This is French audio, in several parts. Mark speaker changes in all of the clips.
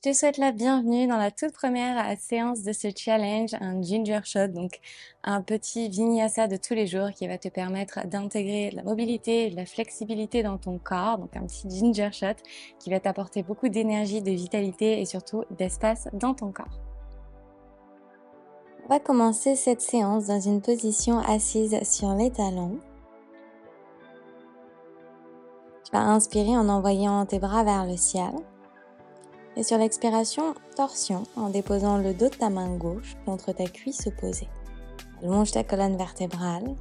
Speaker 1: Je te souhaite la bienvenue dans la toute première séance de ce challenge, un ginger shot, donc un petit vinyasa de tous les jours qui va te permettre d'intégrer de la mobilité et de la flexibilité dans ton corps, donc un petit ginger shot qui va t'apporter beaucoup d'énergie, de vitalité et surtout d'espace dans ton corps. On va commencer cette séance dans une position assise sur les talons. Tu vas inspirer en envoyant tes bras vers le ciel. Et sur l'expiration, torsion en déposant le dos de ta main gauche contre ta cuisse opposée. Allonge ta colonne vertébrale.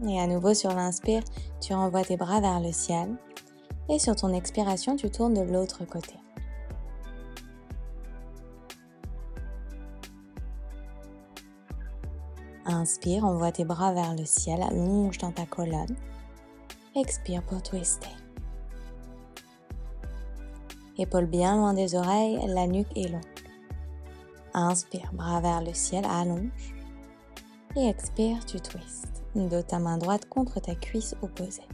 Speaker 1: Et à nouveau sur l'inspire, tu renvoies tes bras vers le ciel. Et sur ton expiration, tu tournes de l'autre côté. Inspire, envoie tes bras vers le ciel, allonge dans ta colonne. Expire pour twister. Épaules bien loin des oreilles, la nuque est longue. Inspire, bras vers le ciel, allonge. Et expire, tu twists. Dos de ta main droite contre ta cuisse opposée.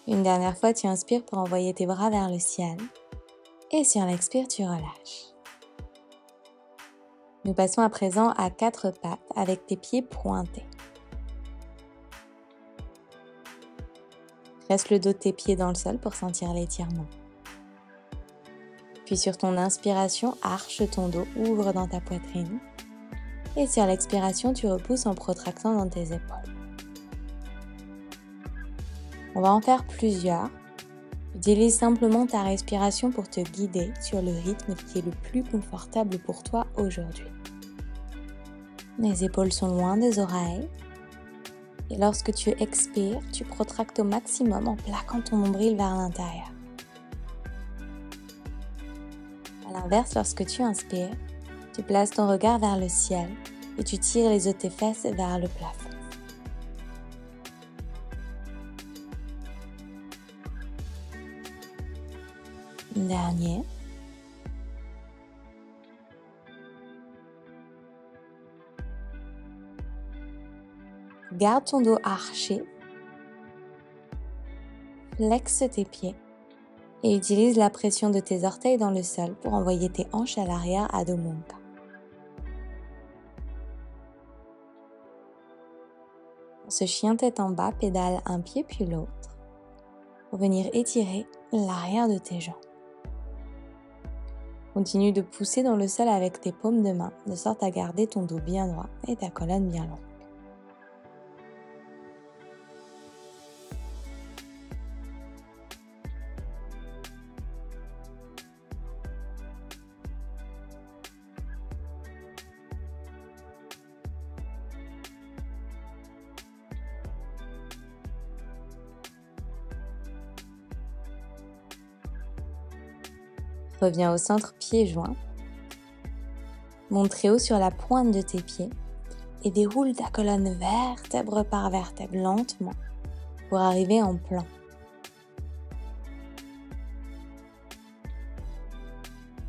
Speaker 1: Une dernière fois, tu inspires pour envoyer tes bras vers le ciel. Et sur l'expire, tu relâches. Nous passons à présent à 4 pattes avec tes pieds pointés. Reste le dos de tes pieds dans le sol pour sentir l'étirement. Puis sur ton inspiration, arche ton dos, ouvre dans ta poitrine. Et sur l'expiration, tu repousses en protractant dans tes épaules. On va en faire plusieurs. Utilise simplement ta respiration pour te guider sur le rythme qui est le plus confortable pour toi aujourd'hui. Les épaules sont loin des oreilles. Et lorsque tu expires, tu protractes au maximum en plaquant ton nombril vers l'intérieur. À l'inverse, lorsque tu inspires, tu places ton regard vers le ciel et tu tires les os de tes fesses vers le plafond. Dernier. Garde ton dos arché. Flexe tes pieds et utilise la pression de tes orteils dans le sol pour envoyer tes hanches à l'arrière à Adho Mukha. Ce chien tête en bas, pédale un pied puis l'autre pour venir étirer l'arrière de tes jambes. Continue de pousser dans le sol avec tes paumes de main de sorte à garder ton dos bien droit et ta colonne bien longue. Reviens au centre pieds joints. Monte très haut sur la pointe de tes pieds et déroule ta colonne vertèbre par vertèbre lentement pour arriver en plan.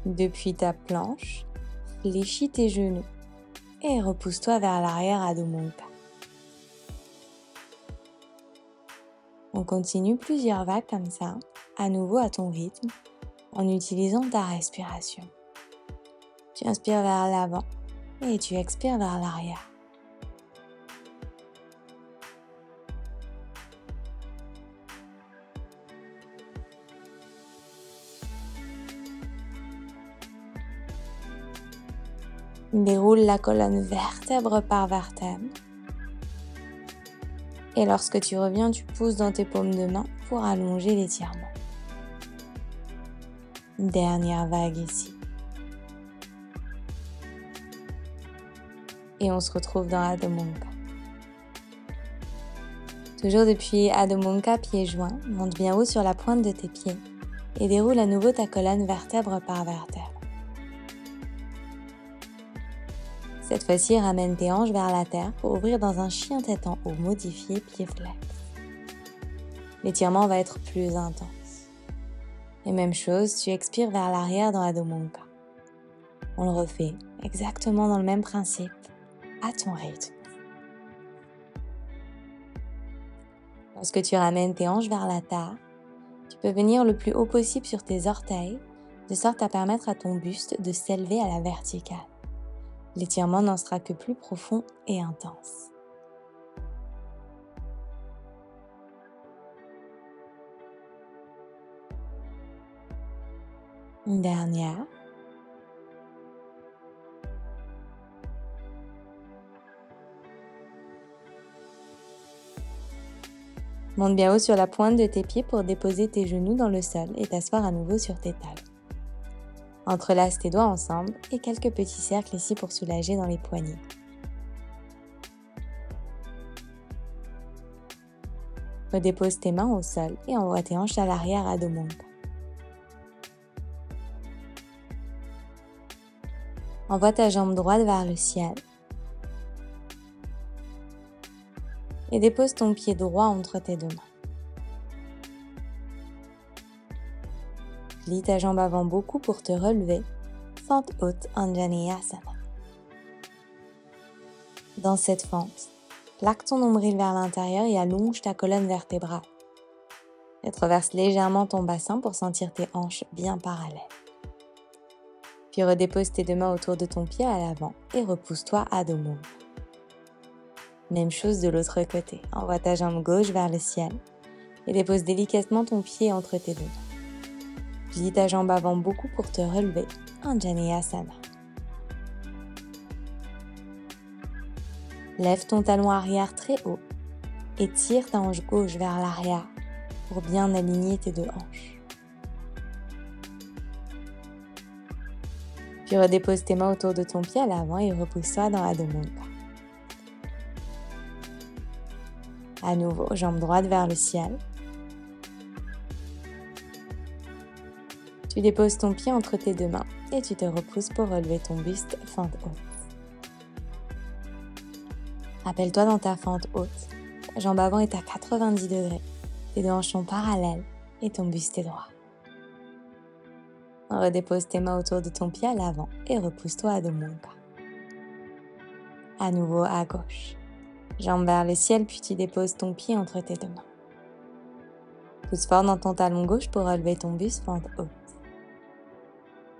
Speaker 1: Depuis ta planche, fléchis tes genoux et repousse-toi vers l'arrière à Adho Mukha. On continue plusieurs vagues comme ça, à nouveau à ton rythme, en utilisant ta respiration. Tu inspires vers l'avant et tu expires vers l'arrière. Déroule la colonne vertèbre par vertèbre. Et lorsque tu reviens, tu pousses dans tes paumes de main pour allonger l'étirement. Dernière vague ici. Et on se retrouve dans Adho Mukha. Toujours depuis Adho Mukha, pieds joints, monte bien haut sur la pointe de tes pieds et déroule à nouveau ta colonne vertèbre par vertèbre. Cette fois-ci, ramène tes hanches vers la terre pour ouvrir dans un chien tête en haut modifié pied flex. L'étirement va être plus intense. Et même chose, tu expires vers l'arrière dans Adho Mukha. On le refait exactement dans le même principe, à ton rythme. Lorsque tu ramènes tes hanches vers la terre, tu peux venir le plus haut possible sur tes orteils, de sorte à permettre à ton buste de s'élever à la verticale. L'étirement n'en sera que plus profond et intense. Une dernière. Monte bien haut sur la pointe de tes pieds pour déposer tes genoux dans le sol et t'asseoir à nouveau sur tes talons. Entrelace tes doigts ensemble et quelques petits cercles ici pour soulager dans les poignets. Redépose tes mains au sol et envoie tes hanches à l'arrière à dos monte. Envoie ta jambe droite vers le ciel et dépose ton pied droit entre tes deux mains. Plie ta jambe avant beaucoup pour te relever, fente haute Anjaneyasana. Dans cette fente, plaque ton nombril vers l'intérieur et allonge ta colonne vertébrale. Rétroverse légèrement ton bassin pour sentir tes hanches bien parallèles. Puis redépose tes deux mains autour de ton pied à l'avant et repousse-toi à dos mou. Même chose de l'autre côté. Envoie ta jambe gauche vers le ciel et dépose délicatement ton pied entre tes deux mains. Plie ta jambe avant beaucoup pour te relever, Anjaneyasana. Lève ton talon arrière très haut et tire ta hanche gauche vers l'arrière pour bien aligner tes deux hanches. Puis redépose tes mains autour de ton pied à l'avant et repousse-toi dans Adho Mukha. À nouveau, jambe droite vers le ciel. Tu déposes ton pied entre tes deux mains et tu te repousses pour relever ton buste fente haute. Rappelle-toi dans ta fente haute, ta jambe avant est à 90 degrés, tes deux hanches sont parallèles et ton buste est droit. Redépose tes mains autour de ton pied à l'avant et repousse-toi à Adho Mukha. À nouveau à gauche. Jambe vers le ciel puis tu déposes ton pied entre tes deux mains. Pousse fort dans ton talon gauche pour relever ton buste fente haute.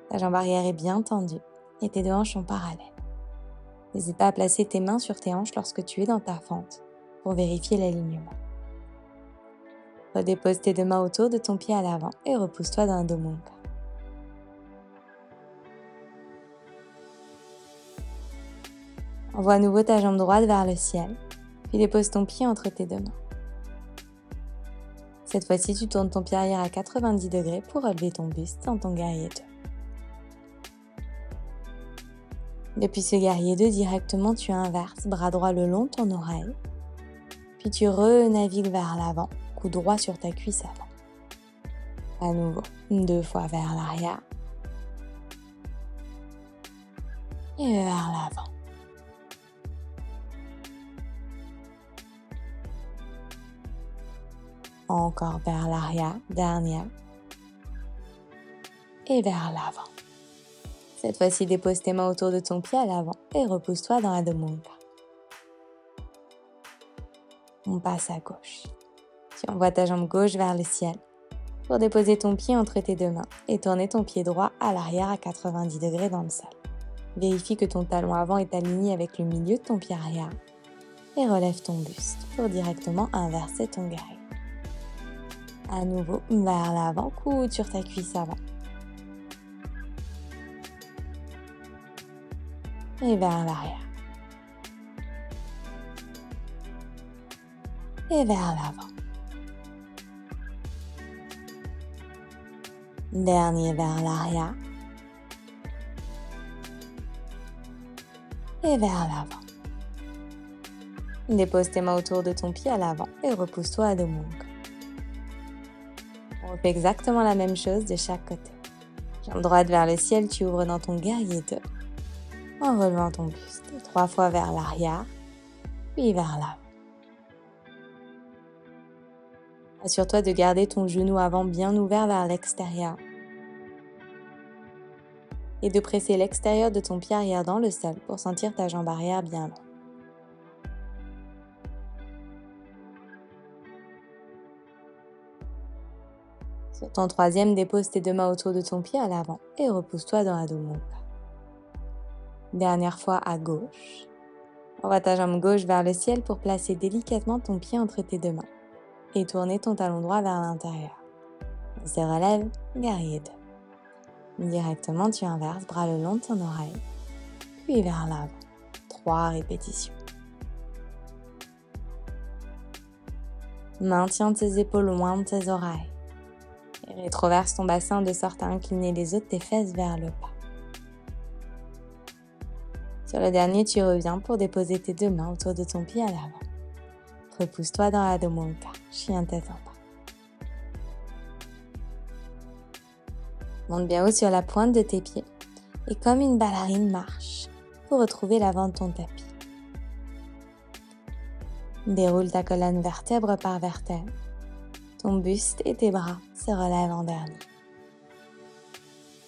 Speaker 1: Ta jambe arrière est bien tendue et tes deux hanches sont parallèles. N'hésite pas à placer tes mains sur tes hanches lorsque tu es dans ta fente pour vérifier l'alignement. Redépose tes deux mains autour de ton pied à l'avant et repousse-toi dans Adho Mukha. Envoie à nouveau ta jambe droite vers le ciel, puis dépose ton pied entre tes deux mains. Cette fois-ci, tu tournes ton pied arrière à 90 degrés pour relever ton buste dans ton guerrier 2. Depuis ce guerrier 2, directement tu inverses, bras droit le long de ton oreille, puis tu renavigues vers l'avant, cou droit sur ta cuisse avant. À nouveau, 2 fois vers l'arrière et vers l'avant. Encore vers l'arrière, dernière, et vers l'avant. Cette fois-ci, dépose tes mains autour de ton pied à l'avant et repousse-toi dans Adho Mukha. On passe à gauche. Tu envoies ta jambe gauche vers le ciel pour déposer ton pied entre tes deux mains et tourner ton pied droit à l'arrière à 90 degrés dans le sol. Vérifie que ton talon avant est aligné avec le milieu de ton pied arrière et relève ton buste pour directement inverser ton guerrier. À nouveau, vers l'avant, coude sur ta cuisse avant. Et vers l'arrière. Et vers l'avant. Dernier vers l'arrière. Et vers l'avant. Dépose tes mains autour de ton pied à l'avant et repousse-toi à Adho Mukha. On fait exactement la même chose de chaque côté. Jambe droite vers le ciel, tu ouvres dans ton guerrier 2 en relevant ton buste. 3 fois vers l'arrière, puis vers l'avant. Assure-toi de garder ton genou avant bien ouvert vers l'extérieur et de presser l'extérieur de ton pied arrière dans le sol pour sentir ta jambe arrière bien longue. Sur ton troisième, dépose tes deux mains autour de ton pied à l'avant et repousse-toi dans Adho Mukha. Dernière fois à gauche. Envoie ta jambe gauche vers le ciel pour placer délicatement ton pied entre tes deux mains et tourner ton talon droit vers l'intérieur. On se relève, guerrier 2. Directement, tu inverses, bras le long de ton oreille, puis vers l'avant. 3 répétitions. Maintiens tes épaules loin de tes oreilles et rétroverse ton bassin de sorte à incliner les os de tes fesses vers le bas. Sur le dernier, tu reviens pour déposer tes deux mains autour de ton pied à l'avant. Repousse-toi dans Adho Mukha, chien tête en bas. Monte bien haut sur la pointe de tes pieds et comme une ballerine marche pour retrouver l'avant de ton tapis. Déroule ta colonne vertèbre par vertèbre. Ton buste et tes bras se relèvent en dernier.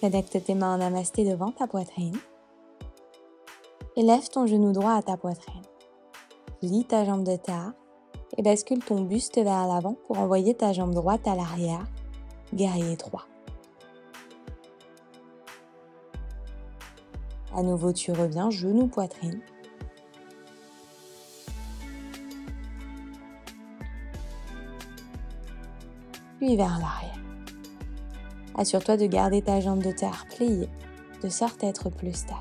Speaker 1: Connecte tes mains en namasté devant ta poitrine. Et lève ton genou droit à ta poitrine. Plie ta jambe de terre et bascule ton buste vers l'avant pour envoyer ta jambe droite à l'arrière. Guerrier 3. À nouveau, tu reviens, genou, poitrine. Puis vers l'arrière. Assure-toi de garder ta jambe de terre pliée, de sorte à être plus stable.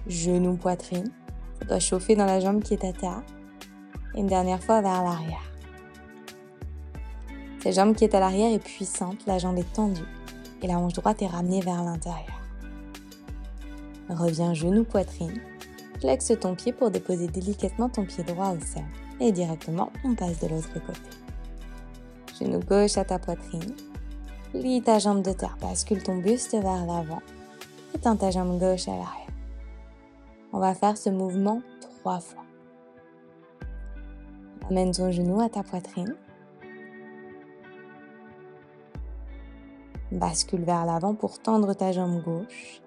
Speaker 1: Genou, poitrine. Ça doit chauffer dans la jambe qui est à terre. Et une dernière fois vers l'arrière. Cette jambe qui est à l'arrière est puissante, la jambe est tendue et la hanche droite est ramenée vers l'intérieur. Reviens genou, poitrine. Flexe ton pied pour déposer délicatement ton pied droit au sol. Et directement, on passe de l'autre côté. Genou gauche à ta poitrine. Plie ta jambe de terre, bascule ton buste vers l'avant. Étends ta jambe gauche à l'arrière. On va faire ce mouvement 3 fois. Amène ton genou à ta poitrine. Bascule vers l'avant pour tendre ta jambe gauche.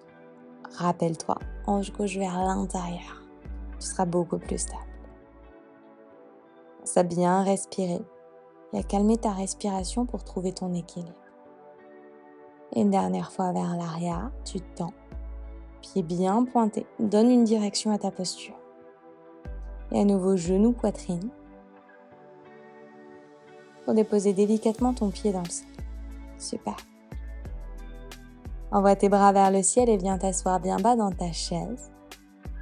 Speaker 1: Rappelle-toi, hanche gauche vers l'intérieur. Tu seras beaucoup plus stable. Pense à bien respirer et à calmer ta respiration pour trouver ton équilibre. Et une dernière fois vers l'arrière, tu tends. Pied bien pointé, donne une direction à ta posture. Et à nouveau, genou, poitrine. Pour déposer délicatement ton pied dans le sol. Super. Envoie tes bras vers le ciel et viens t'asseoir bien bas dans ta chaise.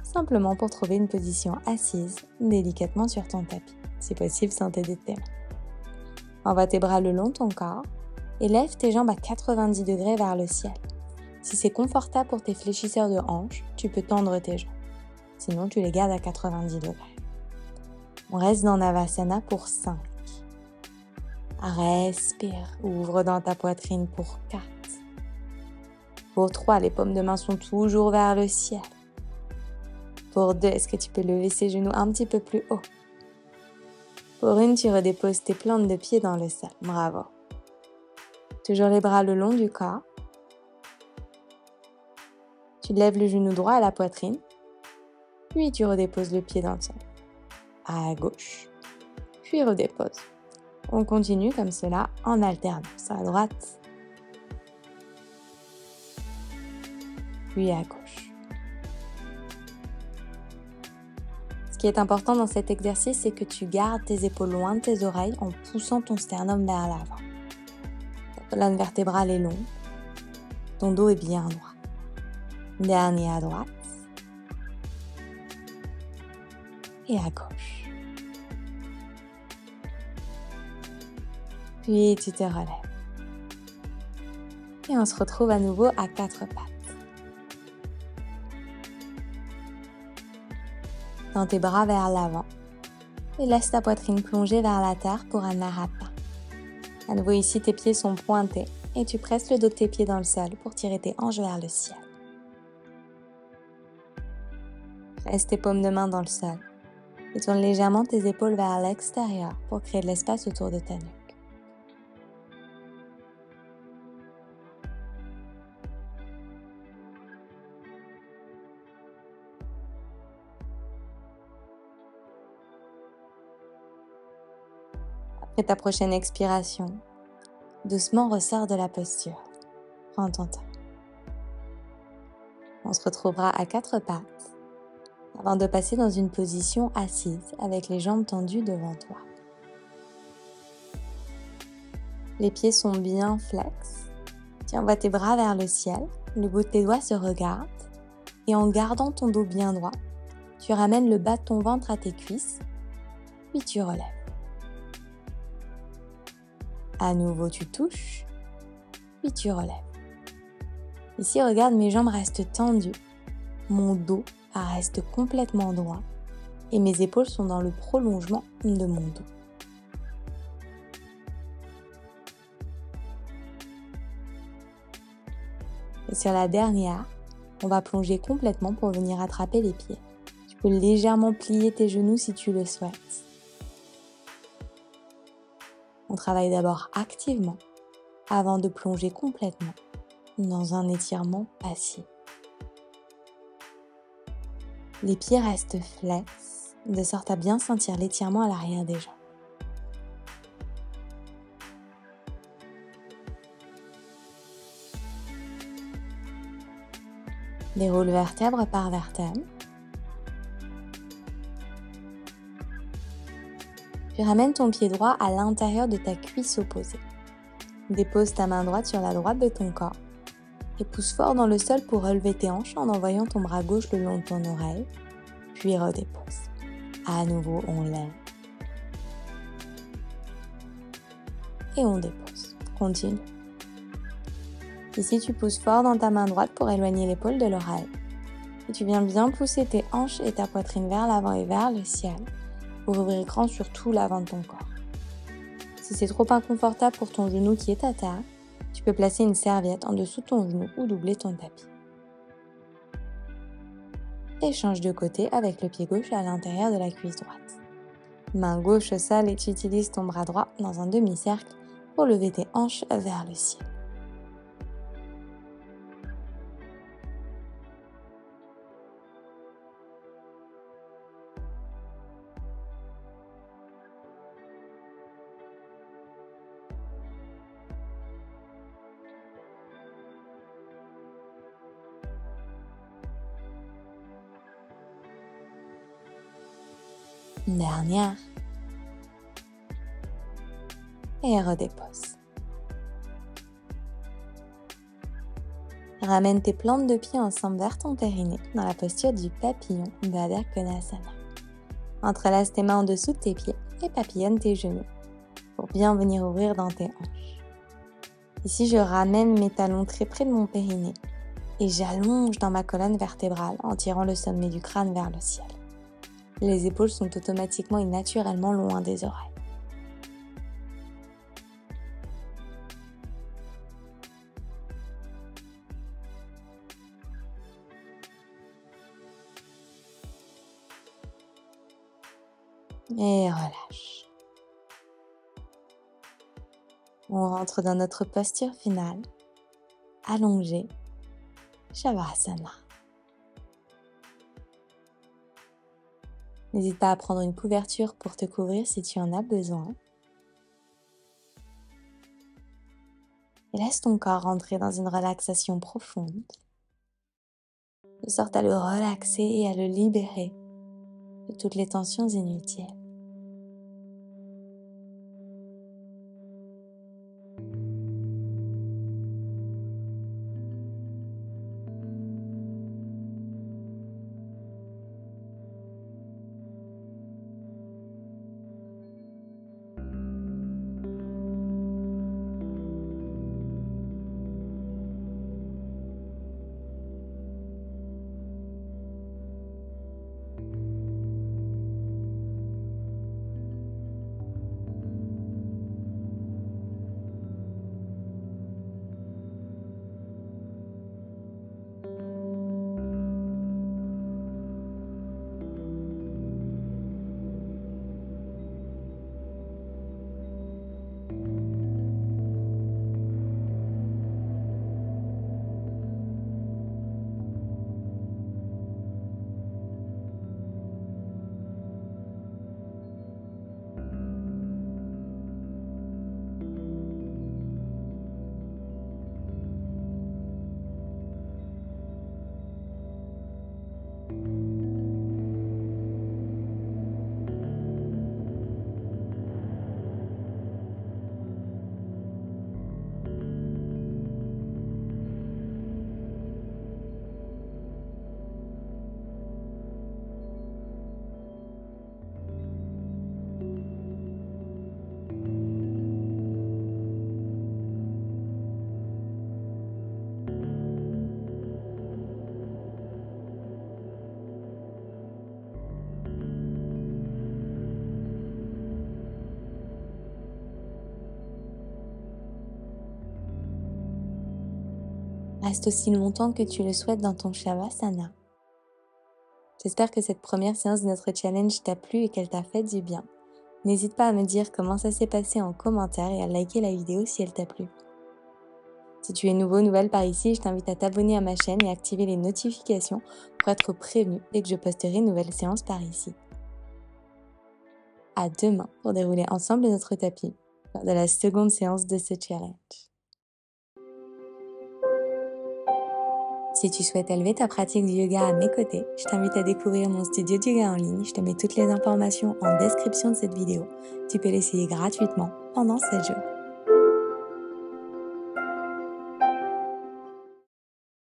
Speaker 1: Simplement pour trouver une position assise, délicatement sur ton tapis. Si possible, sans t'aider de tes mains. Envoie tes bras le long de ton corps et lève tes jambes à 90 degrés vers le ciel. Si c'est confortable pour tes fléchisseurs de hanches, tu peux tendre tes jambes. Sinon, tu les gardes à 90 degrés. On reste dans Navasana pour 5. Respire, ouvre dans ta poitrine pour 4. Pour 3, les paumes de main sont toujours vers le ciel. Pour 2, est-ce que tu peux lever ses genoux un petit peu plus haut? Pour 1, tu redéposes tes plantes de pied dans le sol. Bravo. Toujours les bras le long du corps. Tu lèves le genou droit à la poitrine. Puis tu redéposes le pied dans le sol. À gauche. Puis redépose. On continue comme cela en alternance. À droite. Puis à gauche. Ce qui est important dans cet exercice, c'est que tu gardes tes épaules loin de tes oreilles en poussant ton sternum vers l'avant. Ta colonne vertébrale est longue. Ton dos est bien droit. Dernier à droite. Et à gauche. Puis tu te relèves. Et on se retrouve à nouveau à 4 pattes. Tends tes bras vers l'avant et laisse ta poitrine plonger vers la terre pour Anahata. À nouveau ici, tes pieds sont pointés et tu presses le dos de tes pieds dans le sol pour tirer tes hanches vers le ciel. Presse tes paumes de main dans le sol et tourne légèrement tes épaules vers l'extérieur pour créer de l'espace autour de ta nuque. Et ta prochaine expiration, doucement ressors de la posture. Prends ton temps. On se retrouvera à quatre pattes avant de passer dans une position assise avec les jambes tendues devant toi. Les pieds sont bien flex. Tu envoies tes bras vers le ciel, le bout de tes doigts se regarde et en gardant ton dos bien droit, tu ramènes le bas de ton ventre à tes cuisses, puis tu relèves. À nouveau, tu touches, puis tu relèves. Ici, regarde, mes jambes restent tendues, mon dos reste complètement droit et mes épaules sont dans le prolongement de mon dos. Et sur la dernière, on va plonger complètement pour venir attraper les pieds. Tu peux légèrement plier tes genoux si tu le souhaites. On travaille d'abord activement avant de plonger complètement dans un étirement passif. Les pieds restent flex, de sorte à bien sentir l'étirement à l'arrière des jambes. Déroule vertèbre par vertèbre. Puis ramène ton pied droit à l'intérieur de ta cuisse opposée. Dépose ta main droite sur la droite de ton corps et pousse fort dans le sol pour relever tes hanches en envoyant ton bras gauche le long de ton oreille, puis redépose. À nouveau, on lève et on dépose. Continue. Ici, tu pousses fort dans ta main droite pour éloigner l'épaule de l'oreille. Et tu viens bien pousser tes hanches et ta poitrine vers l'avant et vers le ciel pour ouvrir grand sur tout l'avant de ton corps. Si c'est trop inconfortable pour ton genou qui est à terre, tu peux placer une serviette en dessous de ton genou ou doubler ton tapis. Et change de côté avec le pied gauche à l'intérieur de la cuisse droite. Main gauche au sol et tu utilises ton bras droit dans un demi-cercle pour lever tes hanches vers le ciel. Une dernière. Et redépose. Ramène tes plantes de pied ensemble vers ton périnée dans la posture du papillon d'Adha Konasana. Entrelace tes mains en dessous de tes pieds et papillonne tes genoux pour bien venir ouvrir dans tes hanches. Ici, je ramène mes talons très près de mon périnée et j'allonge dans ma colonne vertébrale en tirant le sommet du crâne vers le ciel. Les épaules sont automatiquement et naturellement loin des oreilles. Et relâche. On rentre dans notre posture finale, allongée, Shavasana. N'hésite pas à prendre une couverture pour te couvrir si tu en as besoin. Et laisse ton corps rentrer dans une relaxation profonde, de sorte à le relaxer et à le libérer de toutes les tensions inutiles. Reste aussi longtemps que tu le souhaites dans ton Shavasana. J'espère que cette première séance de notre challenge t'a plu et qu'elle t'a fait du bien. N'hésite pas à me dire comment ça s'est passé en commentaire et à liker la vidéo si elle t'a plu. Si tu es nouveau, nouvelle par ici, je t'invite à t'abonner à ma chaîne et activer les notifications pour être prévenu dès que je posterai une nouvelle séance par ici. À demain pour dérouler ensemble notre tapis lors de la seconde séance de ce challenge. Si tu souhaites élever ta pratique du yoga à mes côtés, je t'invite à découvrir mon studio de yoga en ligne. Je te mets toutes les informations en description de cette vidéo. Tu peux l'essayer gratuitement pendant 7 jours.